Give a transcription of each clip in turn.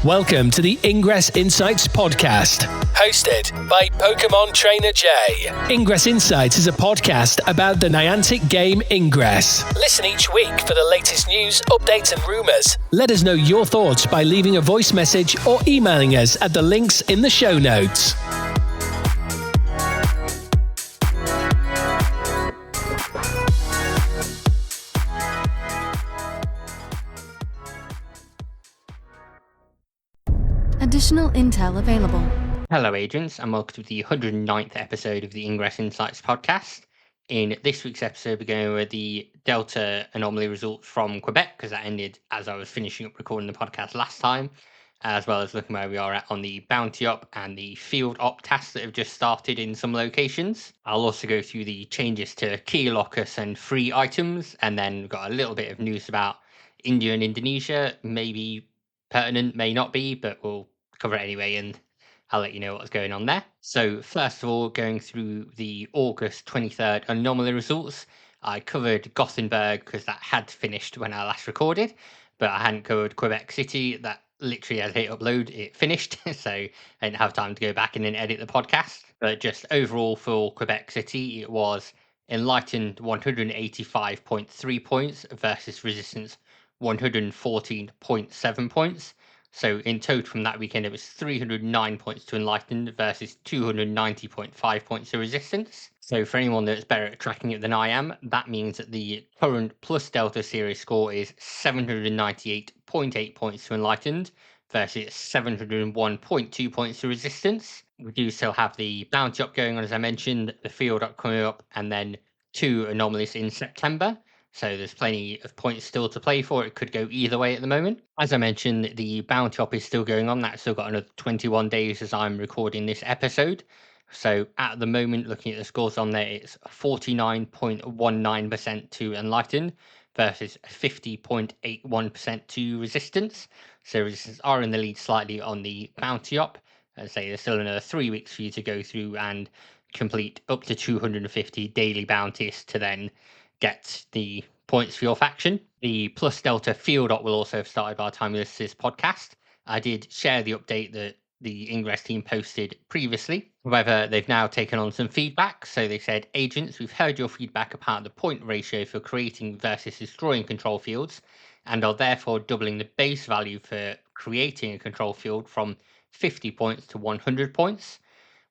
Welcome to the Ingress Insights podcast, hosted by PkmnTrainerJ. Ingress Insights is a podcast about the Niantic game Ingress. Listen each week for the latest news, updates and rumours. Let us know your thoughts by leaving a voice message or emailing us at the links in the show notes. Additional intel available. Hello agents and welcome to the 109th episode of the Ingress Insights podcast. In this week's episode we're going over the Delta Anomaly results from Quebec because that ended as I was finishing up recording the podcast last time, as well as looking where we are at on the bounty op and the field op tasks that have just started in some locations. I'll also go through the changes to key locus and free items, and then we've got a little bit of news about India and Indonesia, maybe pertinent, may not be, but we'll cover it anyway and I'll let you know what's going on there. So first of all, going through the August 23rd anomaly results, I covered Gothenburg because that had finished when I last recorded, but I hadn't covered Quebec City. That literally as I hit upload, it finished, so I didn't have time to go back and then edit the podcast. But just overall for Quebec City, it was Enlightened 185.3 points versus Resistance 114.7 points. So in total from that weekend, it was 309 points to Enlightened versus 290.5 points to Resistance. So for anyone that's better at tracking it than I am, that means that the current plus Delta series score is 798.8 points to Enlightened versus 701.2 points to Resistance. We do still have the bounty up going on, as I mentioned, the field up coming up, and then 2 anomalies in September. So there's plenty of points still to play for. It could go either way at the moment. As I mentioned, the bounty op is still going on. That's still got another 21 days as I'm recording this episode. So at the moment, looking at the scores on there, it's 49.19% to Enlightened versus 50.81% to Resistance. So Resistance are in the lead slightly on the bounty op. As I say, there's still another 3 weeks for you to go through and complete up to 250 daily bounties to then get the points for your faction. The plus Delta field op will also have started by the time this is podcast. I did share the update that the Ingress team posted previously. However, they've now taken on some feedback. So they said, agents, we've heard your feedback about the point ratio for creating versus destroying control fields and are therefore doubling the base value for creating a control field from 50 points to 100 points.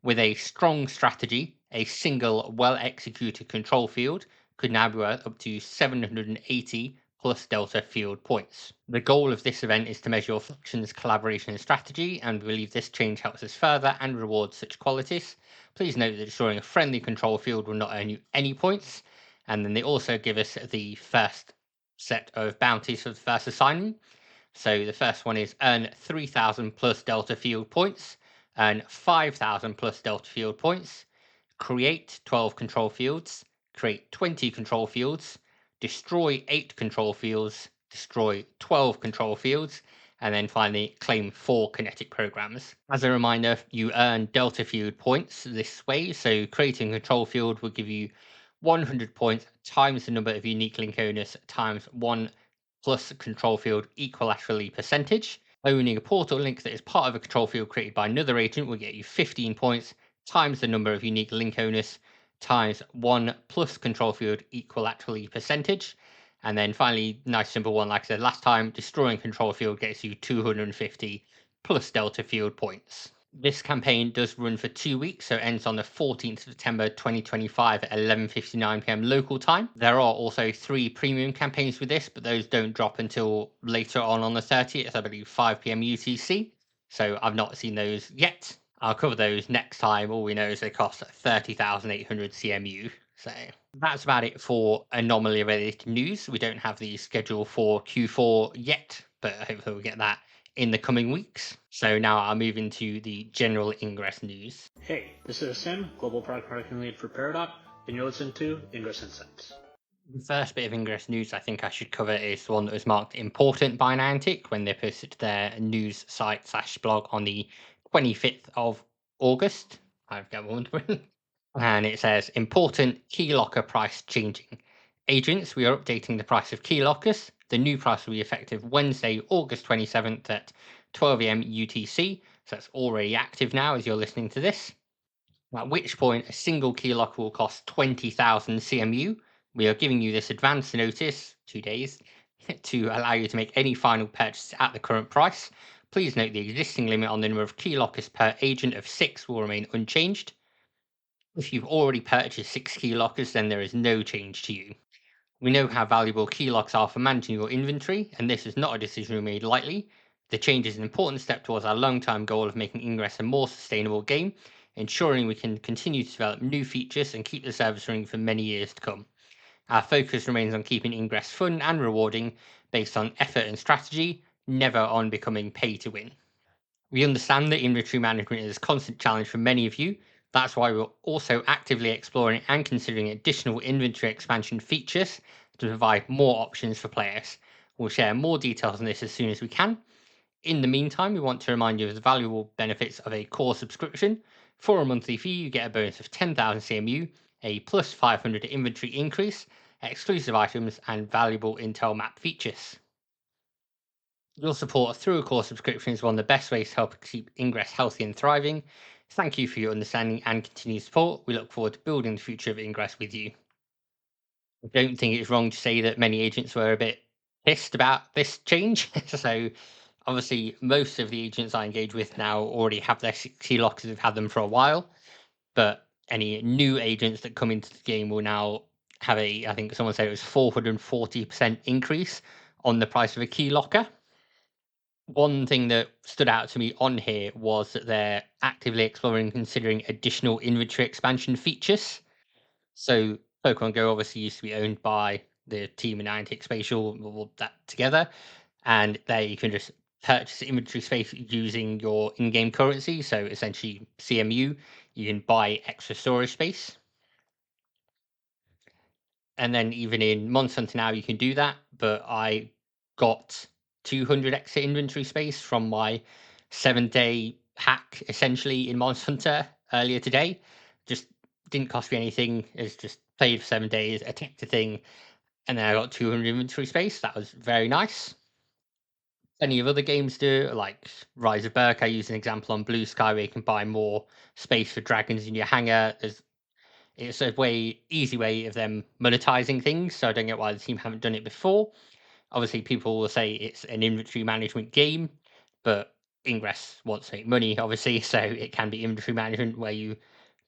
With a strong strategy, a single well-executed control field could now be worth up to 780 plus Delta field points. The goal of this event is to measure your faction's collaboration and strategy, and we believe this change helps us further and rewards such qualities. Please note that destroying a friendly control field will not earn you any points, and then they also give us the first set of bounties for the first assignment. So the first one is earn 3,000 plus Delta field points, earn 5,000 plus Delta field points, create 12 control fields, create 20 control fields, destroy 8 control fields, destroy 12 control fields, and then finally claim 4 kinetic programs. As a reminder, you earn Delta field points this way, so creating a control field will give you 100 points times the number of unique link owners times 1 plus control field equilaterally percentage. Owning a portal link that is part of a control field created by another agent will get you 15 points times the number of unique link owners times 1 plus control field equilaterally percentage. And then finally, nice simple one, like I said last time, destroying control field gets you 250 plus Delta field points. This campaign does run for 2 weeks, so it ends on the 14th of September 2025 at 11:59 p.m. local time. There are also 3 premium campaigns with this, but those don't drop until later on the 30th, I believe 5 p.m. UTC. So I've not seen those yet. I'll cover those next time. All we know is they cost 30,800 CMU. So that's about it for anomaly related news. We don't have the schedule for Q4 yet, but hopefully we'll get that in the coming weeks. So now I'll move into the general Ingress news. Hey, this is Sim, Global Product Marketing Lead for Peridot, and you're listening to Ingress Insights. The first bit of Ingress news I think I should cover is the one that was marked important by Niantic when they posted their news site / blog on the 25th of August. I've got one. And it says, important key locker price changing. Agents, we are updating the price of key lockers. The new price will be effective Wednesday, August 27th at 12 a.m. UTC. So that's already active now as you're listening to this. At which point, a single key lock will cost 20,000 CMU. We are giving you this advance notice, 2 days, to allow you to make any final purchase at the current price. Please note the existing limit on the number of key lockers per agent of 6 will remain unchanged. If you've already purchased 6 key lockers, then there is no change to you. We know how valuable key locks are for managing your inventory, and this is not a decision we made lightly. The change is an important step towards our long-term goal of making Ingress a more sustainable game, ensuring we can continue to develop new features and keep the service running for many years to come. Our focus remains on keeping Ingress fun and rewarding, based on effort and strategy, never on becoming pay to win. We understand that inventory management is a constant challenge for many of you. That's why we're also actively exploring and considering additional inventory expansion features to provide more options for players. We'll share more details on this as soon as we can. In the meantime, we want to remind you of the valuable benefits of a core subscription. For a monthly fee, you get a bonus of 10,000 CMU, a plus 500 inventory increase, exclusive items, and valuable Intel map features. Your support through a core subscription is one of the best ways to help keep Ingress healthy and thriving. Thank you for your understanding and continued support. We look forward to building the future of Ingress with you. I don't think it's wrong to say that many agents were a bit pissed about this change. So, obviously, most of the agents I engage with now already have their key lockers, have had them for a while. But any new agents that come into the game will now have I think someone said it was 440% increase on the price of a key locker. One thing that stood out to me on here was that they're actively exploring and considering additional inventory expansion features. So Pokemon Go obviously used to be owned by the team in Niantic Spatial, all that together, and they can just purchase inventory space using your in-game currency. So essentially CMU, you can buy extra storage space. And then even in Monster Hunter now you can do that, but I got 200 extra inventory space from my 7-day hack essentially in Monster Hunter earlier today. Just didn't cost me anything. It's just played for 7 days, attacked the thing, and then I got 200 inventory space. That was very nice. Any of other games do, like Rise of Berk, I use an example on Blue Sky where you can buy more space for dragons in your hangar. It's a easy way of them monetizing things, so I don't get why the team haven't done it before. Obviously, people will say it's an inventory management game, but Ingress wants to make money, obviously, so it can be inventory management where you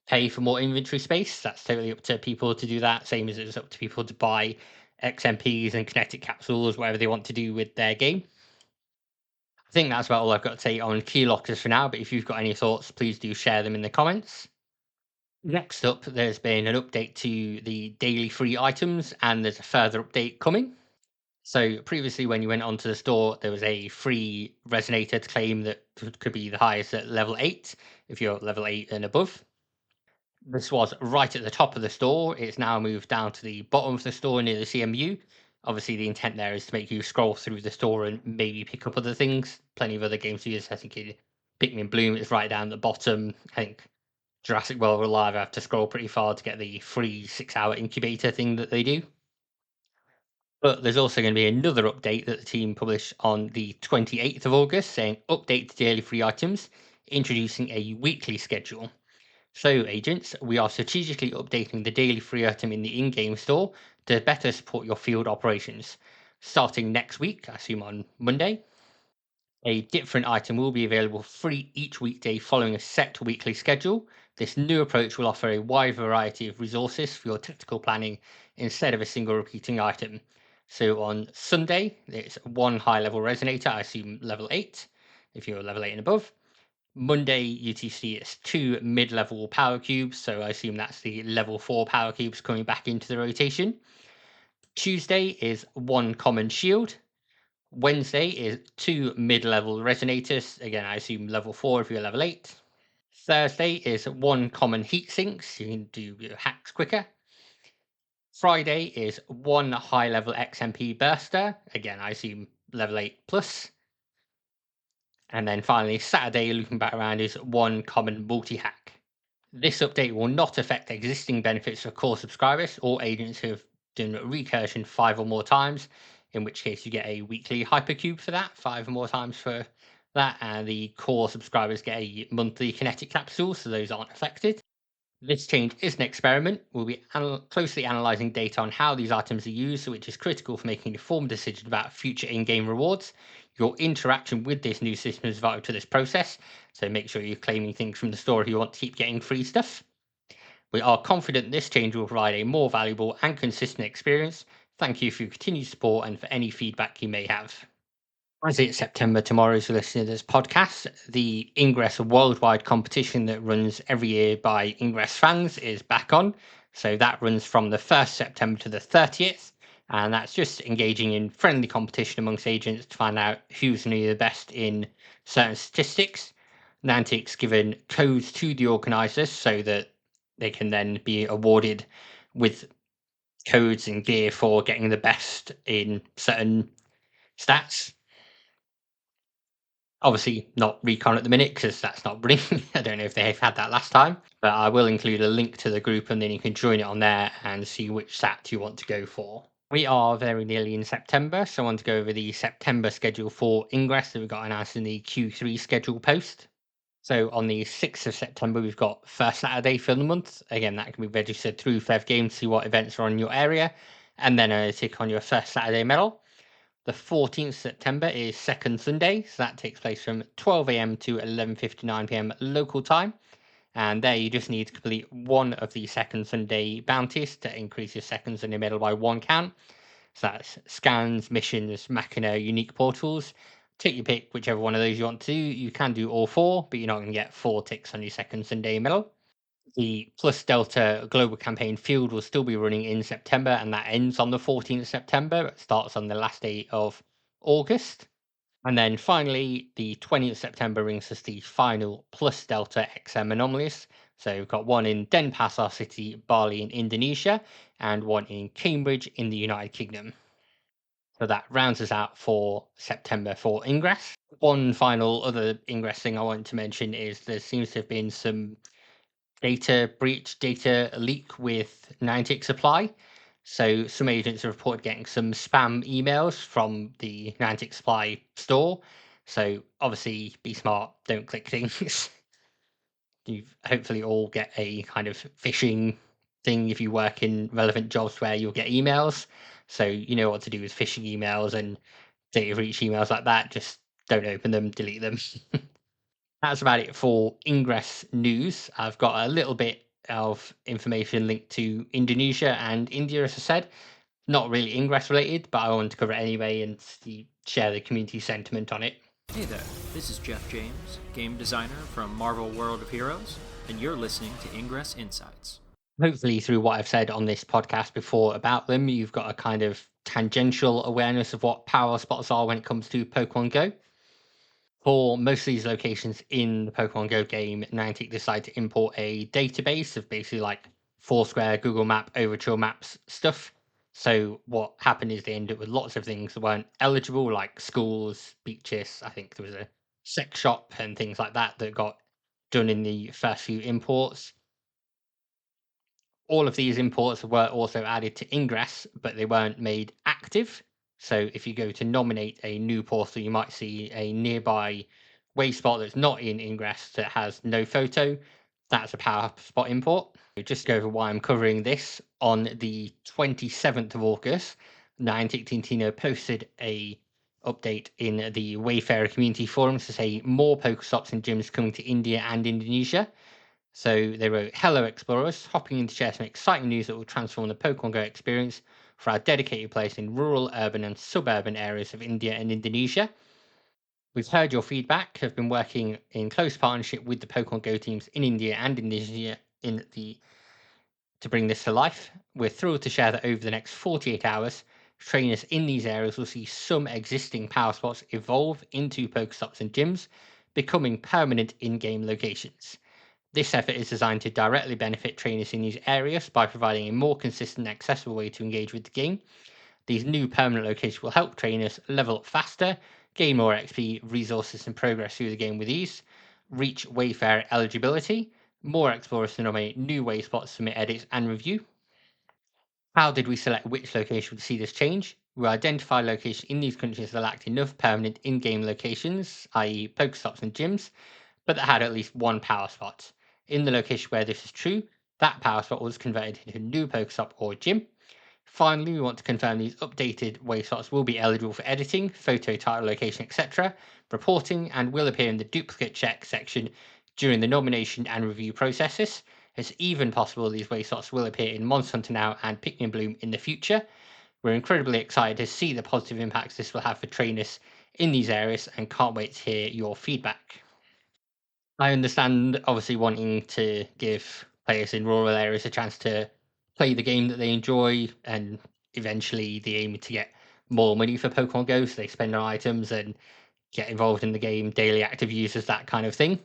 pay for more inventory space. That's totally up to people to do that, same as it's up to people to buy XMPs and kinetic capsules, whatever they want to do with their game. I think that's about all I've got to say on key lockers for now, but if you've got any thoughts, please do share them in the comments. Next up, there's been an update to the daily free items, and there's a further update coming. So previously, when you went onto the store, there was a free resonator to claim that could be the highest at level 8, if you're level 8 and above. This was right at the top of the store. It's now moved down to the bottom of the store near the CMU. Obviously, the intent there is to make you scroll through the store and maybe pick up other things. Plenty of other games do this. I think Pikmin Bloom is right down the bottom. I think Jurassic World Alive, I have to scroll pretty far to get the free 6-hour incubator thing that they do. But there's also going to be another update that the team published on the 28th of August saying update to daily free items, introducing a weekly schedule. So, agents, we are strategically updating the daily free item in the in-game store to better support your field operations. Starting next week, I assume on Monday, a different item will be available free each weekday following a set weekly schedule. This new approach will offer a wide variety of resources for your tactical planning instead of a single repeating item. So on Sunday, it's one high level resonator, I assume level 8, if you're level 8 and above. Monday, UTC, it's 2 mid level power cubes, so I assume that's the level 4 power cubes coming back into the rotation. Tuesday is 1 common shield. Wednesday is 2 mid-level resonators. Again, I assume level 4 if you're level 8. Thursday is 1 common heat sinks. You can do your hacks quicker. Friday is 1 high-level XMP burster. Again, I assume level 8 plus. And then finally, Saturday, looking back around, is 1 common multi-hack. This update will not affect existing benefits for core subscribers or agents who have done recursion 5 or more times, in which case you get a weekly hypercube for that, 5 or more times for That and the core subscribers get a monthly kinetic capsule, so those aren't affected. This change is an experiment. We'll be closely analysing data on how these items are used, which is critical for making informed decisions about future in-game rewards. Your interaction with this new system is vital to this process, so make sure you're claiming things from the store if you want to keep getting free stuff. We are confident this change will provide a more valuable and consistent experience. Thank you for your continued support and for any feedback you may have. As it's September tomorrow, as you listen to this podcast, the Ingress worldwide competition that runs every year by Ingress fans is back on. So that runs from the 1st September to the 30th. And that's just engaging in friendly competition amongst agents to find out who's really the best in certain statistics. Niantic's given codes to the organisers so that they can then be awarded with codes and gear for getting the best in certain stats. Obviously not Recon at the minute because that's not running. I don't know if they've had that last time, but I will include a link to the group and then you can join it on there and see which stat you want to go for. We are very nearly in September, so I want to go over the September schedule for Ingress that we got announced in the Q3 schedule post. So on the 6th of September, we've got first Saturday for the month. Again, that can be registered through Fev Games to see what events are on your area, and then tick on your first Saturday medal. The 14th September is second Sunday, so that takes place from 12 a.m. to 11:59 p.m. local time. And there you just need to complete one of the second Sunday bounties to increase your second Sunday medal by 1 count. So that's scans, missions, Machina, unique portals. Take your pick, whichever one of those you want to do. You can do all 4, but you're not going to get 4 ticks on your second Sunday medal. The Plus Delta Global Campaign Field will still be running in September, and that ends on the 14th September. It starts on the last day of August. And then finally, the 20th September brings us the final Plus Delta XM Anomalies. So we've got one in Denpasar City, Bali in Indonesia, and one in Cambridge in the United Kingdom. So that rounds us out for September for Ingress. One final other Ingress thing I want to mention is there seems to have been some data breach, data leak with Niantic Supply. So some agents have reported getting some spam emails from the Niantic Supply store. So obviously be smart, don't click things. You hopefully all get a kind of phishing thing if you work in relevant jobs where you'll get emails. So you know what to do with phishing emails and data breach emails like that. Just don't open them, delete them. That's about it for Ingress news. I've got a little bit of information linked to Indonesia and India, as I said. Not really Ingress related, but I wanted to cover it anyway and share the community sentiment on it. Hey there, this is Jeff James, game designer from Marvel World of Heroes, and you're listening to Ingress Insights. Hopefully, through what I've said on this podcast before about them, you've got a kind of tangential awareness of what power spots are when it comes to Pokemon Go. For most of these locations in the Pokemon Go game, Niantic decided to import a database of basically like Foursquare, Google Map, Overture Maps stuff. So what happened is they ended up with lots of things that weren't eligible, like schools, beaches. I think there was a sex shop and things like that that got done in the first few imports. All of these imports were also added to Ingress, but they weren't made active. So if you go to nominate a new portal, you might see a nearby wave spot that's not in Ingress that has no photo. That's a power spot import. Just go over why I'm covering this. On the 27th of August, Niantic Tintino posted a update in the Wayfarer community forums to say more Pokestops and gyms coming to India and Indonesia. So they wrote, "Hello Explorers, hopping in to share some exciting news that will transform the Pokemon Go experience for our dedicated players in rural, urban and suburban areas of India and Indonesia. We've heard your feedback, have been working in close partnership with the Pokemon Go teams in India and Indonesia to bring this to life. We're thrilled to share that over the next 48 hours, trainers in these areas will see some existing power spots evolve into Pokestops and gyms, becoming permanent in-game locations. This effort is designed to directly benefit trainers in these areas by providing a more consistent and accessible way to engage with the game. These new permanent locations will help trainers level up faster, gain more XP, resources, and progress through the game with ease, reach Wayfarer eligibility, more explorers to nominate new way spots, submit edits, and review." How did we select which location to see this change? We identify locations in these countries that lacked enough permanent in-game locations, i.e. Pokestops and gyms, but that had at least one power spot. In the location where this is true, that power spot was converted into a new Pokestop or gym. Finally, we want to confirm these updated way slots will be eligible for editing, photo, title, location, etc., reporting, and will appear in the duplicate check section during the nomination and review processes. It's even possible these way slots will appear in Monster Hunter Now and Pikmin Bloom in the future. We're incredibly excited to see the positive impacts this will have for trainers in these areas and can't wait to hear your feedback. I understand obviously wanting to give players in rural areas a chance to play the game that they enjoy, and eventually the aim to get more money for Pokemon Go, so they spend on items and get involved in the game, daily active users, that kind of thing.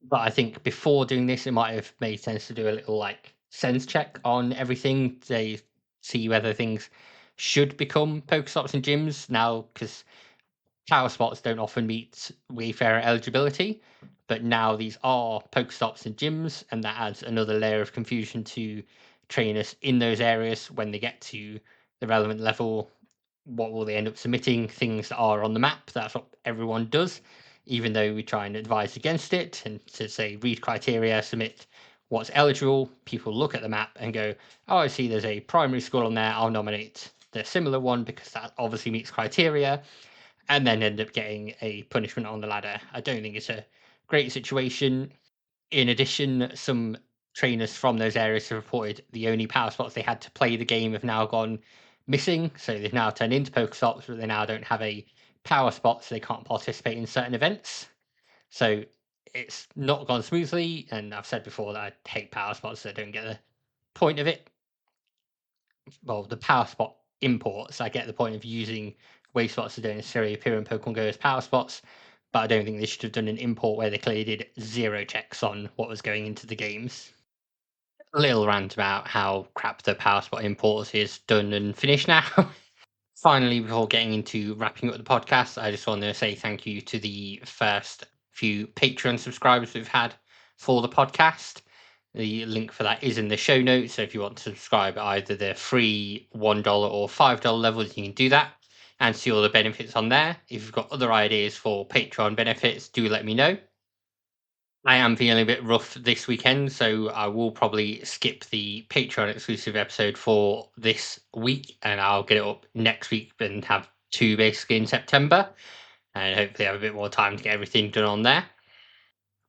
But I think before doing this, it might have made sense to do a little sense check on everything to see whether things should become Pokestops and gyms now, because power spots don't often meet Wayfarer eligibility, but now these are Pokestops and gyms, and that adds another layer of confusion to trainers in those areas when they get to the relevant level. What will they end up submitting? Things that are on the map. That's what everyone does, even though we try and advise against it and to say read criteria, submit what's eligible. People look at the map and go, oh, I see there's a primary school on there, I'll nominate the similar one because that obviously meets criteria, and then end up getting a punishment on the ladder. I don't think it's a great situation. In addition, some trainers from those areas have reported the only power spots they had to play the game have now gone missing. So they've now turned into Pokestops, but they now don't have a power spot, so they can't participate in certain events. So it's not gone smoothly, and I've said before that I hate power spots, so I don't get the point of it. Well, the power spot imports, I get the point of using way spots that don't necessarily appear in Pokemon Go as power spots, but I don't think they should have done an import where they clearly did 0 checks on what was going into the games. A little rant about how crap the power spot imports is done and finished now. Finally, before getting into wrapping up the podcast, I just want to say thank you to the first few Patreon subscribers we've had for the podcast. The link for that is in the show notes. So if you want to subscribe at either the free $1 or $5 levels, you can do that and see all the benefits on there. If you've got other ideas for Patreon benefits, do let me know. I am feeling a bit rough this weekend, so I will probably skip the Patreon exclusive episode for this week, and I'll get it up next week and have 2 basically in September, and hopefully have a bit more time to get everything done on there.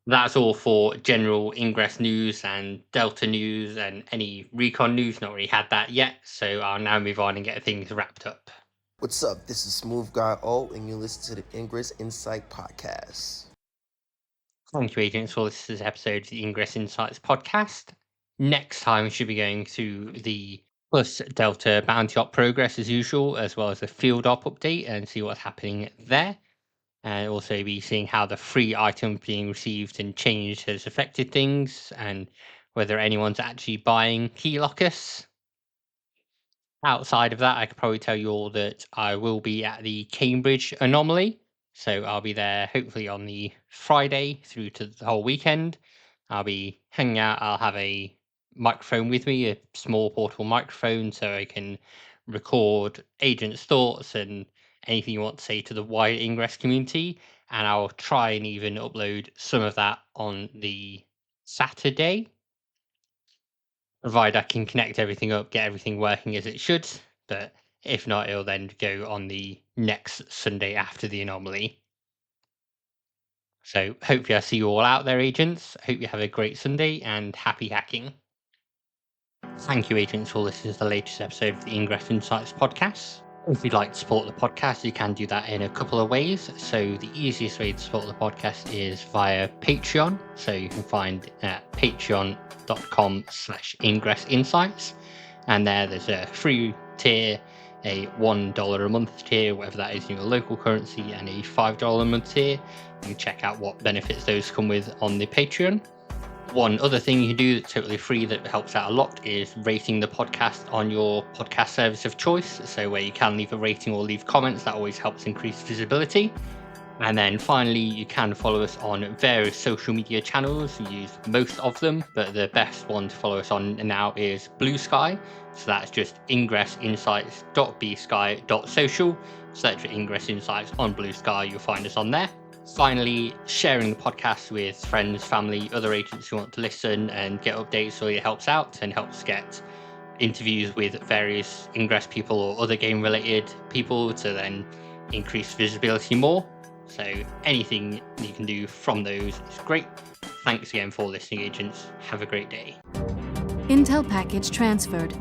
That's all for general Ingress news and Delta news and any Recon news. Not really had that yet, so I'll now move on and get things wrapped up. What's up? This is Smooth Guy O, and you listen to the Ingress Insights podcast. Thank you, agents, for this episode of the Ingress Insights podcast. Next time, we should be going through the Plus Delta Bounty Op progress as usual, as well as the Field Op update, and see what's happening there. And also be seeing how the free item being received and changed has affected things, and whether anyone's actually buying Key Locus. Outside of that, I could probably tell you all that I will be at the Cambridge Anomaly. So I'll be there hopefully on the Friday through to the whole weekend. I'll be hanging out. I'll have a microphone with me, a small portable microphone, so I can record agents' thoughts and anything you want to say to the wider Ingress community. And I'll try and even upload some of that on the Saturday, provided I can connect everything up, get everything working as it should. But if not, it'll then go on the next Sunday after the anomaly. So hopefully I see you all out there, agents. I hope you have a great Sunday and happy hacking. Thank you, agents, for listening to the latest episode of the Ingress Insights podcast. If you'd like to support the podcast, you can do that in a couple of ways. So the easiest way to support the podcast is via Patreon. So you can find at patreon.com/Ingress Insights. And there's a free tier, a $1 a month tier, whatever that is in your local currency, and a $5 a month tier. You can check out what benefits those come with on the Patreon. One other thing you can do that's totally free that helps out a lot is rating the podcast on your podcast service of choice. So where you can leave a rating or leave comments, that always helps increase visibility. And then finally, you can follow us on various social media channels. We use most of them, but the best one to follow us on now is Blue Sky. So that's just ingressinsights.bsky.social. Search for Ingress Insights on Blue Sky, you'll find us on there. Finally, sharing the podcast with friends, family, other agents who want to listen and get updates really helps out and helps get interviews with various Ingress people or other game-related people to then increase visibility more. So anything you can do from those is great. Thanks again for listening, agents. Have a great day. Intel package transferred.